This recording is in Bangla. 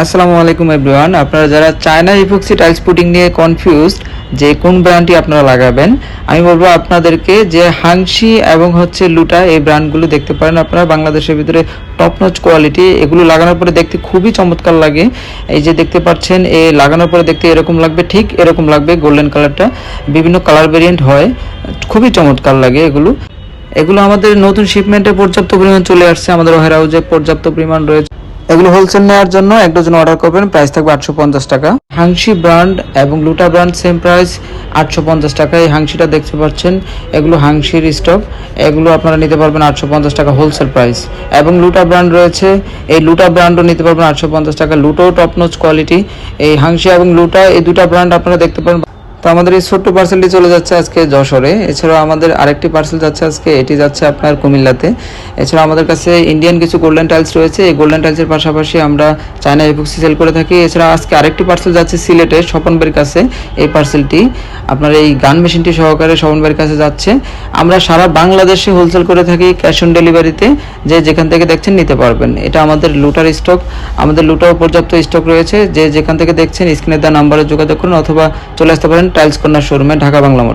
আসসালামু আলাইকুম এভরিওয়ান। আপনারা যারা চায়না ইপক্সি টাইলস পুটিং নিয়ে কনফিউজড যে কোন ব্র্যান্ডটি আপনারা লাগাবেন, আমি বলবো আপনাদেরকে যে হাংশি এবং লুটা এই ব্র্যান্ডগুলো দেখতে পারেন। আপনারা বাংলাদেশের ভিতরে টপ নচ কোয়ালিটি, এগুলো লাগানোর পরে দেখতে খুবই চমৎকার লাগে। এই যে দেখতে পাচ্ছেন, লাগানোর পরে দেখতে এরকম লাগবে, ঠিক এরকম লাগবে। গোল্ডেন কালারটা বিভিন্ন কালার ভেরিয়েন্ট হয়, খুবই চমৎকার লাগে এগুলো। এগুলো আমাদের নতুন শিপমেন্টে পর্যাপ্ত পরিমাণ চলে আসছে, আমাদের ওয়ার হাউসে পর্যাপ্ত পরিমাণ রয়েছে। এগুলো হোলসেল নেওয়ার জন্য এক ডজন অর্ডার করবেন, প্রাইস থাকবে 850 টাকা। হাংশি ব্র্যান্ড এবং লুটা ব্র্যান্ড সেম প্রাইস 850 টাকা। এই হাংশিটা দেখতে পাচ্ছেন, এগুলো হাংশির স্টক, এগুলো আপনারা নিতে পারবেন 850 টাকা হোলসেল প্রাইস। এবং লুটা ব্র্যান্ড রয়েছে, এই লুটা ব্র্যান্ডও নিতে পারবেন 850 টাকা। লুটোও টপ নচ কোয়ালিটি। এই হাংশি এবং লুটা এই দুটা ব্র্যান্ড আপনারা দেখতে পারেন। তো আমাদের এই ছোট্ট পার্সেলটি চলে যাচ্ছে আজকে যশোরে। এছাড়াও আমাদের আরেকটি পার্সেল যাচ্ছে আজকে, এটি যাচ্ছে আপনার কুমিল্লাতে। এছাড়া আমাদের কাছে ইন্ডিয়ান কিছু গোল্ডেন টাইলস রয়েছে। এই গোল্ডেন টাইলসের পাশাপাশি আমরা চায়না ইপক্সি সেল করে থাকি। এছাড়া আজকে আরেকটি পার্সেল যাচ্ছে সিলেটে স্বপনবের কাছে। এই পার্সেলটি আপনার এই গান মেশিনটি সহকারে স্বপনবের কাছে যাচ্ছে। আমরা সারা বাংলাদেশে হোলসেল করে থাকি, ক্যাশ অন ডেলিভারিতে। যে যেখান থেকে দেখছেন নিতে পারবেন। এটা আমাদের লুটার স্টক, আমাদের লুটাও পর্যাপ্ত স্টক রয়েছে। যে যেখান থেকে দেখছেন স্ক্রিনে দেওয়া নাম্বারে যোগাযোগ করুন অথবা চলে আসতে পারেন টাইলস কর্নার শোরুমে, ঢাকা বাংলা মোড়।